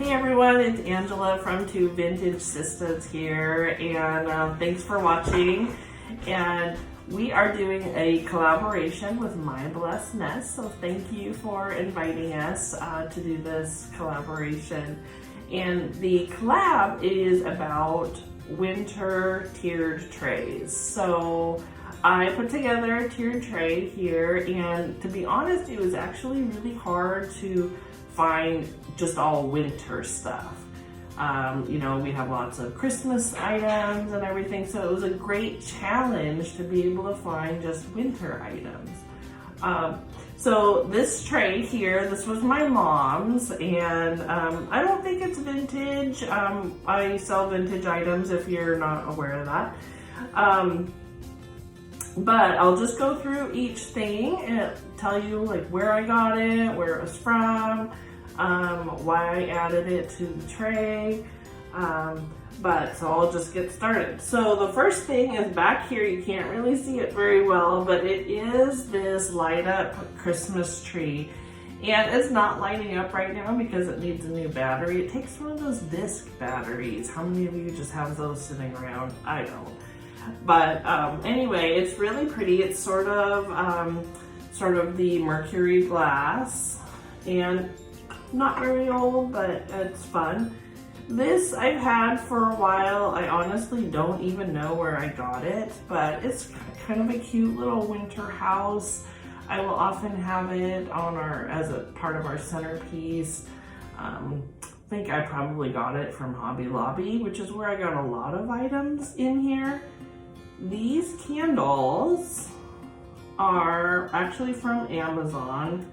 Hey everyone, it's Angela from Two Vintage Sisters here, and thanks for watching. And we are doing a collaboration with My Blessed Nest, so thank you for inviting us to do this collaboration. And the collab is about winter tiered trays. So I put together a tiered tray here, and to be honest, it was actually really hard to find just all winter stuff. You know, we have lots of Christmas items and everything, so it was a great challenge to be able to find just winter items. So this tray here, this was my mom's, and I don't think it's vintage. I sell vintage items if you're not aware of that. But I'll just go through each thing and tell you like where I got it, where it was from, why I added it to the tray. So I'll just get started. So the first thing is back here. You can't really see it very well, but it is this light up Christmas tree. And it's not lighting up right now because it needs a new battery. It takes one of those disc batteries. How many of you just have those sitting around? I don't. But anyway, it's really pretty. It's sort of the mercury glass, and not very old, but it's fun. This I've had for a while. I honestly don't even know where I got it, but it's kind of a cute little winter house. I will often have it on as a part of our centerpiece. I think I probably got it from Hobby Lobby, which is where I got a lot of items in here. These candles are actually from Amazon,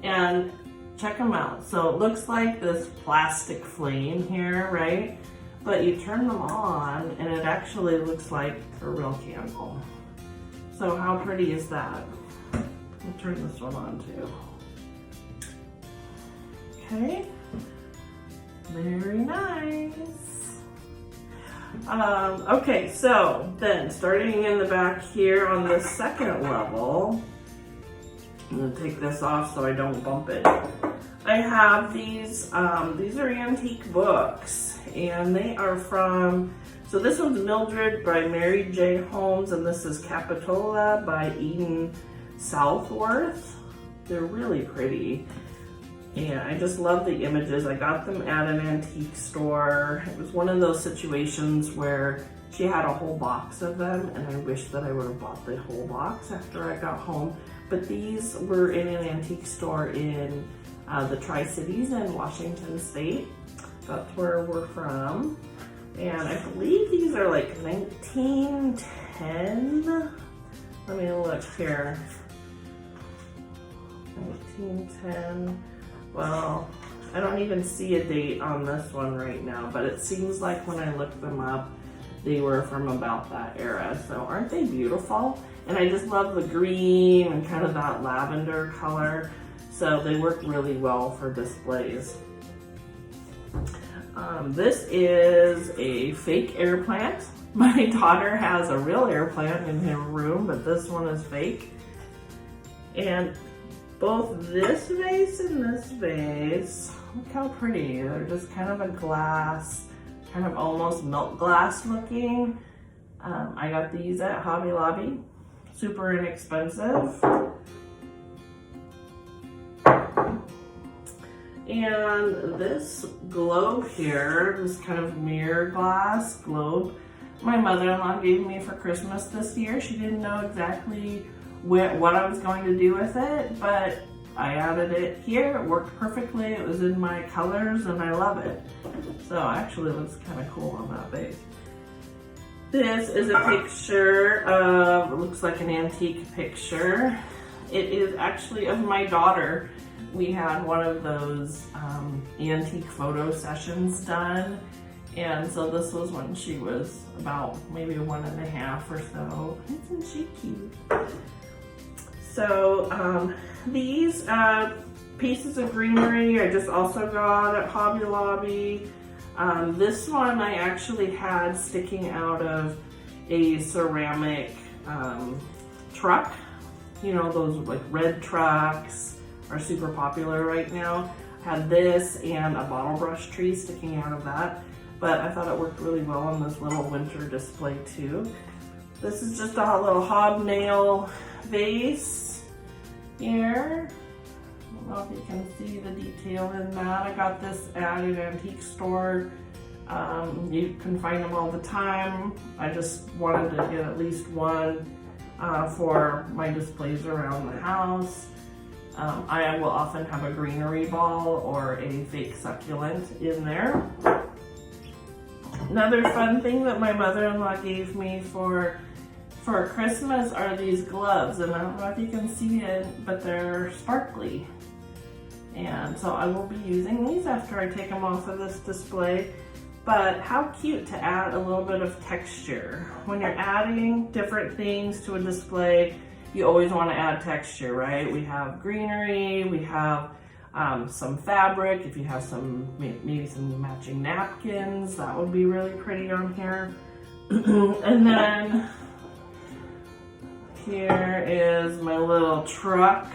and check them out. So it looks like this plastic flame here, right? But you turn them on and it actually looks like a real candle. So how pretty is that? I'll turn this one on too. Okay, very nice. Okay, so then starting in the back here on the second level, I'm gonna take this off so I don't bump it. I have these are antique books, and they are from, so this one's Mildred by Mary J. Holmes, and this is Capitola by Eden Southworth. They're really pretty. And I just love the images. I got them at an antique store. It was one of those situations where she had a whole box of them, and I wish that I would have bought the whole box after I got home. But these were in an antique store in the Tri-Cities in Washington State. That's where we're from. And I believe these are like 1910. Let me look here. 1910. Well, I don't even see a date on this one right now, but it seems like when I looked them up, they were from about that era. So aren't they beautiful? And I just love the green and kind of that lavender color. So they work really well for displays. This is a fake air plant. My daughter has a real air plant in her room, but this one is fake. And both this vase and this vase, look how pretty. They're just kind of a glass, kind of almost milk glass looking. I got these at Hobby Lobby, super inexpensive. And this globe here, this kind of mirror glass globe, my mother-in-law gave me for Christmas this year. She didn't know exactly what I was going to do with it, but I added it here. It worked perfectly. It was in my colors and I love it. So actually it looks kind of cool on that base. This is a picture of, it looks like an antique picture. It is actually of my daughter. We had one of those antique photo sessions done. And so this was when she was about maybe 1.5 or so. Isn't she cute? So these pieces of greenery I just also got at Hobby Lobby. This one I actually had sticking out of a ceramic truck. You know, those like red trucks are super popular right now. had this and a bottle brush tree sticking out of that. But I thought it worked really well on this little winter display too. This is just a little hobnail vase here. I don't know if you can see the detail in that. I got this at an antique store. You can find them all the time. I just wanted to get at least one for my displays around the house. I will often have a greenery ball or a fake succulent in there. Another fun thing that my mother-in-law gave me for Christmas are these gloves, and I don't know if you can see it, but they're sparkly. And so I will be using these after I take them off of this display. But how cute to add a little bit of texture. When you're adding different things to a display, you always want to add texture, right? We have greenery, we have some fabric. If you have some, maybe some matching napkins, that would be really pretty on here. And then here is my little truck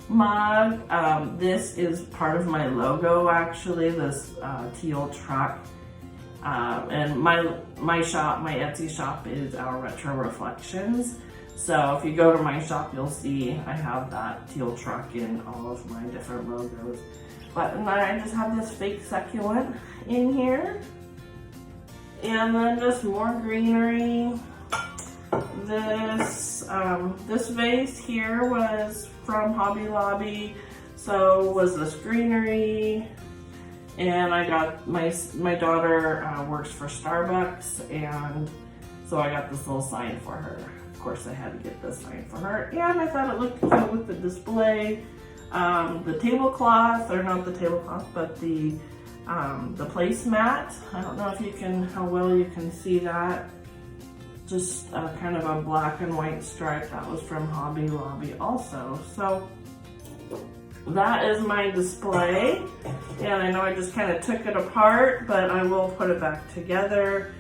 mug. This is part of my logo, actually, this teal truck. And my Etsy shop is Our Retro Reflections. So if you go to my shop, you'll see I have that teal truck in all of my different logos. And then I just have this fake succulent in here. And then just more greenery. This vase here was from Hobby Lobby. So was this greenery. And I got, my daughter works for Starbucks, and so I got this little sign for her. Of course I had to get this sign for her, and I thought it looked cute with the display. The tablecloth, or not the tablecloth, but the placemat. I don't know if you can, how well you can see that. Just kind of a black and white stripe. That was from Hobby Lobby also. So that is my display, and I know I just kind of took it apart, but I will put it back together.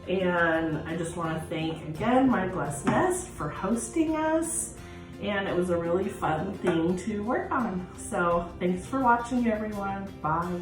And I just want to thank again my Blessed Nest for hosting us, and it was a really fun thing to work on. So thanks for watching, everyone. Bye.